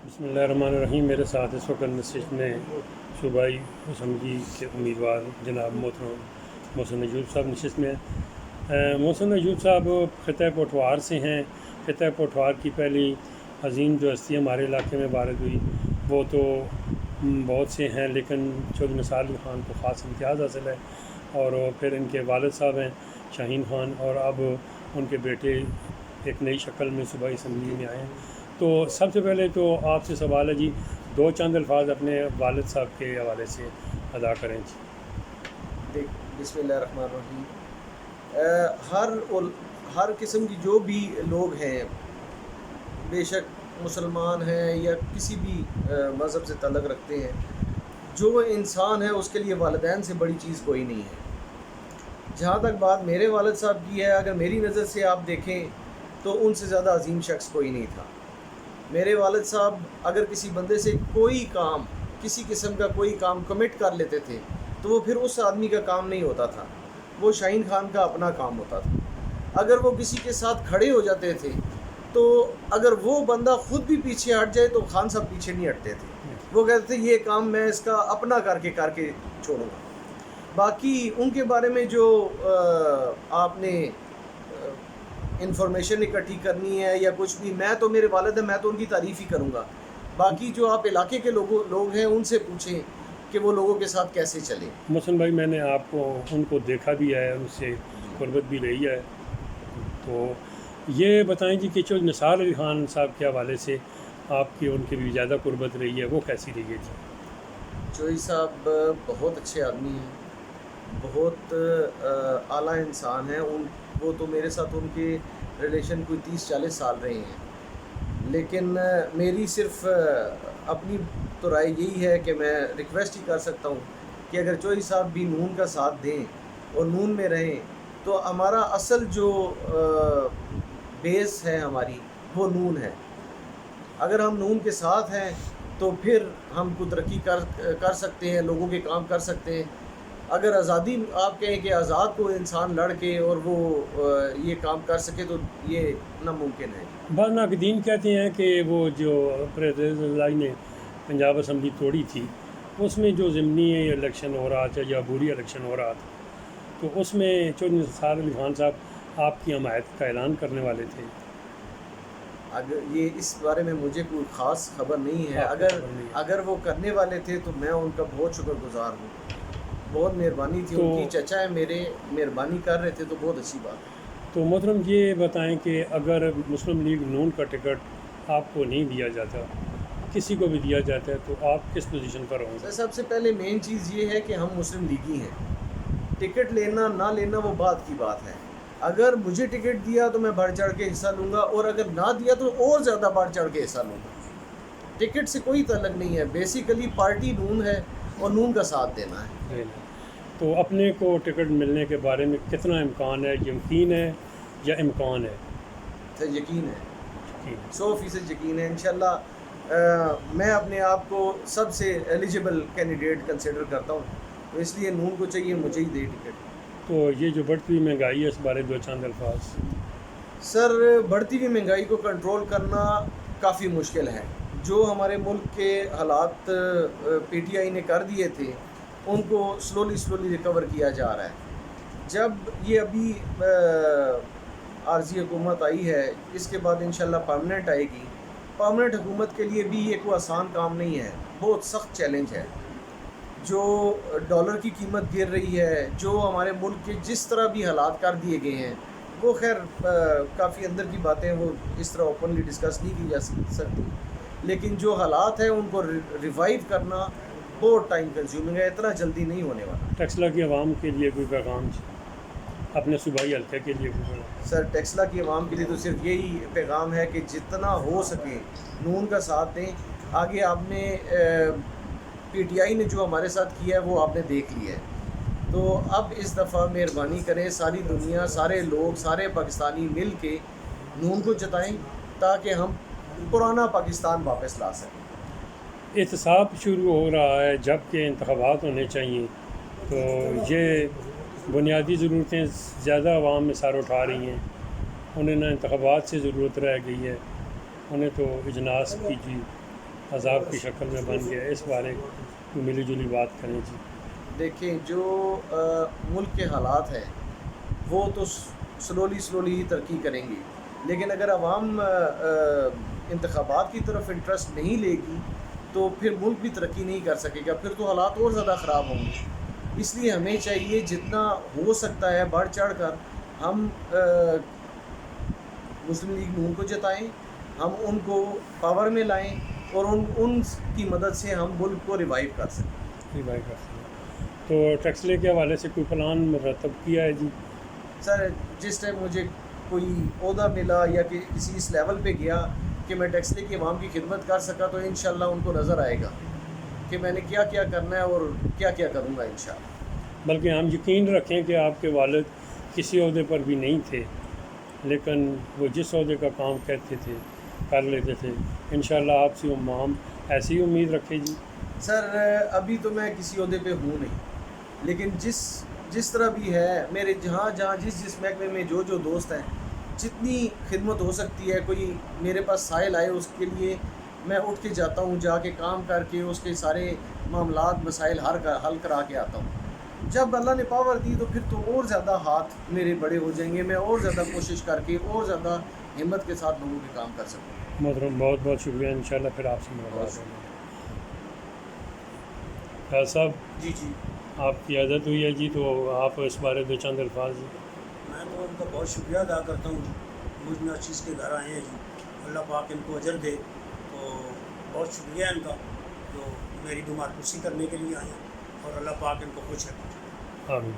بسم اللہ الرحمن الرحیم۔ میرے ساتھ اس وقت نشست میں صوبائی اسمبلی کے امیدوار جناب محترم محسن ایوب صاحب نشست میں ہیں۔ محسن ایوب صاحب خطہ پوٹھوار سے ہیں۔ خطہ پوٹھوار کی پہلی عظیم جو ہستی ہمارے علاقے میں وارد ہوئی وہ تو بہت سے ہیں، لیکن چودھری نثار علی خان کو خاص امتیاز حاصل ہے، اور پھر ان کے والد صاحب ہیں شاہین خان، اور اب ان کے بیٹے ایک نئی شکل میں صوبائی اسمبلی میں آئے ہیں۔ تو سب سے پہلے تو آپ سے سوال ہے جی، دو چند الفاظ اپنے والد صاحب کے حوالے سے ادا کریں جی۔ بسم اللہ الرحمن الرحیم۔ ہر قسم کی جو بھی لوگ ہیں، بے شک مسلمان ہیں یا کسی بھی مذہب سے تعلق رکھتے ہیں، جو انسان ہے اس کے لیے والدین سے بڑی چیز کوئی نہیں ہے۔ جہاں تک بات میرے والد صاحب کی ہے، اگر میری نظر سے آپ دیکھیں تو ان سے زیادہ عظیم شخص کوئی نہیں تھا۔ میرے والد صاحب اگر کسی بندے سے کوئی کام، کسی قسم کا کوئی کام کمٹ کر لیتے تھے تو وہ پھر اس آدمی کا کام نہیں ہوتا تھا، وہ شاہین خان کا اپنا کام ہوتا تھا۔ اگر وہ کسی کے ساتھ کھڑے ہو جاتے تھے تو اگر وہ بندہ خود بھی پیچھے ہٹ جائے تو خان صاحب پیچھے نہیں ہٹتے تھے، وہ کہتے تھے یہ کام میں اس کا اپنا کر کے چھوڑوں گا۔ باقی ان کے بارے میں جو آپ نے انفارمیشن اکٹھی کرنی ہے یا کچھ بھی، میں تو میرے والد ہیں، میں تو ان کی تعریف ہی کروں گا۔ باقی جو آپ علاقے کے لوگ ہیں ان سے پوچھیں کہ وہ لوگوں کے ساتھ کیسے چلیں۔ محسن بھائی، میں نے آپ کو ان کو دیکھا بھی ہے، ان سے قربت بھی رہی ہے، تو یہ بتائیں جی کہ چودھری نثار علی خان صاحب کے حوالے سے آپ کی ان کی بھی زیادہ قربت رہی ہے، وہ کیسی رہی ہے جی؟ چودھری صاحب بہت اچھے آدمی ہیں، بہت اعلیٰ انسان ہیں۔ وہ تو میرے ساتھ ان کے ریلیشن کوئی 30-40 سال رہے ہیں، لیکن میری صرف اپنی تو رائے یہی ہے کہ میں ریکویسٹ ہی کر سکتا ہوں کہ اگر چودھری صاحب بھی نون کا ساتھ دیں اور نون میں رہیں تو ہمارا اصل جو بیس ہے ہماری وہ نون ہے۔ اگر ہم نون کے ساتھ ہیں تو پھر ہم کو ترقی کر سکتے ہیں، لوگوں کے کام کر سکتے ہیں۔ اگر آزادی آپ کہیں کہ آزاد کو انسان لڑ کے اور وہ یہ کام کر سکے تو یہ ناممکن ہے۔ بعض ناقدین کہتے ہیں کہ وہ جو پریزیڈنٹ نے پنجاب اسمبلی توڑی تھی، اس میں جو ضمنی الیکشن ہو رہا تھا یا عبوری الیکشن ہو رہا تھا، تو اس میں چودھری نثار علی خان صاحب آپ کی حمایت کا اعلان کرنے والے تھے۔ یہ اس بارے میں مجھے کوئی خاص خبر نہیں ہے۔ اگر وہ کرنے والے تھے تو میں ان کا بہت شکر گزار ہوں، بہت مہربانی تھی ان کی، چچا ہے میرے، مہربانی کر رہے تھے تو بہت اچھی بات ہے۔ تو محترم یہ بتائیں کہ اگر مسلم لیگ نون کا ٹکٹ آپ کو نہیں دیا جاتا، کسی کو بھی دیا جاتا ہے، تو آپ کس پوزیشن پر ہوں گے؟ سب سے پہلے مین چیز یہ ہے کہ ہم مسلم لیگی ہیں، ٹکٹ لینا نہ لینا وہ بات کی بات ہے۔ اگر مجھے ٹکٹ دیا تو میں بڑھ چڑھ کے حصہ لوں گا، اور اگر نہ دیا تو اور زیادہ بڑھ چڑھ کے حصہ لوں گا۔ ٹکٹ سے کوئی تعلق نہیں ہے، بیسیکلی پارٹی نون ہے اور نون کا ساتھ دینا ہے۔ تو اپنے کو ٹکٹ ملنے کے بارے میں کتنا امکان ہے؟ یقین ہے یا امکان ہے؟ یقین ہے، 100% یقین ہے۔ انشاءاللہ میں اپنے آپ کو سب سے ایلیجیبل کینڈیڈیٹ کنسیڈر کرتا ہوں، تو اس لیے نون کو چاہیے مجھے ہی دے ٹکٹ۔ تو یہ جو بڑھتی ہوئی مہنگائی ہے، اس بارے دو چند الفاظ۔ سر، بڑھتی ہوئی مہنگائی کو کنٹرول کرنا کافی مشکل ہے۔ جو ہمارے ملک کے حالات پی ٹی آئی نے کر دیے تھے ان کو سلولی ریکور کیا جا رہا ہے۔ جب یہ ابھی عارضی حکومت آئی ہے، اس کے بعد انشاءاللہ پرماننٹ آئے گی۔ پرماننٹ حکومت کے لیے بھی یہ کوئی آسان کام نہیں ہے، بہت سخت چیلنج ہے۔ جو ڈالر کی قیمت گر رہی ہے، جو ہمارے ملک کے جس طرح بھی حالات کر دیے گئے ہیں، وہ خیر کافی اندر کی باتیں، وہ اس طرح اوپنلی ڈسکس نہیں کی جا سکتی، لیکن جو حالات ہیں ان کو ریوائیو کرنا بہت ٹائم کنزیومنگ ہے، اتنا جلدی نہیں ہونے والا۔ ٹیکسلا کی عوام کے لیے کوئی پیغام، اپنے صوبائی حلقے کے لیے کوئی پیغام؟ سر، ٹیکسلا کی عوام کے لیے تو صرف یہی پیغام ہے کہ جتنا ہو سکے نون کا ساتھ دیں۔ آگے آپ نے پی ٹی آئی نے جو ہمارے ساتھ کیا ہے وہ آپ نے دیکھ لیا ہے، تو اب اس دفعہ مہربانی کریں، ساری دنیا، سارے لوگ، سارے پاکستانی مل کے نون کو جتائیں تاکہ ہم پرانا پاکستان واپس لا سکیں۔ احتساب شروع ہو رہا ہے، جب کہ انتخابات ہونے چاہیے، تو یہ بنیادی ضرورتیں زیادہ عوام میں سر اٹھا رہی ہیں، انہیں نہ انتخابات سے ضرورت رہ گئی ہے، انہیں تو اجلاس کی عذاب کی شکل میں بن گیا. اس بارے میں ملی جلی بات کریں جی. دیکھیں جو ملک کے حالات ہیں وہ تو سلولی ہی ترقی کریں گی، لیکن اگر عوام انتخابات کی طرف انٹرسٹ نہیں لے گی تو پھر ملک بھی ترقی نہیں کر سکے گا، پھر تو حالات اور زیادہ خراب ہوں گے. اس لیے ہمیں چاہیے جتنا ہو سکتا ہے بڑھ چڑھ کر ہم مسلم لیگ نون کو جتائیں، ہم ان کو پاور میں لائیں اور ان کی مدد سے ہم ملک کو ریوائیو کر سکیں. تو ٹیکسلے کے حوالے سے کوئی پلان مرتب کیا ہے جی؟ سر جس ٹائم مجھے کوئی عہدہ ملا یا کہ کسی اس لیول پہ گیا کہ میں ٹیکسلے کی عوام کی خدمت کر سکا تو انشاءاللہ ان کو نظر آئے گا کہ میں نے کیا کیا کرنا ہے اور کیا کیا کروں گا انشاءاللہ. بلکہ ہم یقین رکھیں کہ آپ کے والد کسی عہدے پر بھی نہیں تھے، لیکن وہ جس عہدے کا کام کہتے تھے کر لیتے تھے. انشاءاللہ آپ سے ہم ایسی امید رکھیں جی. سر ابھی تو میں کسی عہدے پہ ہوں نہیں، لیکن جس طرح بھی ہے میرے جہاں جس محکمے میں جو دوست ہیں، جتنی خدمت ہو سکتی ہے، کوئی میرے پاس سائل آئے اس کے لیے میں اٹھ کے جاتا ہوں، جا کے کام کر کے اس کے سارے معاملات مسائل حل کرا کے آتا ہوں. جب اللہ نے پاور دی تو پھر تو اور زیادہ ہاتھ میرے بڑے ہو جائیں گے، میں اور زیادہ کوشش کر کے اور زیادہ ہمت کے ساتھ لوگوں کے کام کر سکوں. محترم بہت بہت شکریہ. انشاءاللہ پھر آپ سے ملاقات ہوگی. خیال صاحب جی آپ کی عادت ہوئی ہے جی، تو آپ اس بارے دو چند الفاظ جی. میں تو ان کا بہت شکریہ ادا کرتا ہوں. مجھ میں چیز کے گھر آئے ہیں جی، اللہ پاک ان کو اجر دے. تو بہت شکریہ ان کا جو میری بیمار پرسی کرنے کے لیے آئے ہیں، اور اللہ پاک ان کو خوش رکھے. آمین.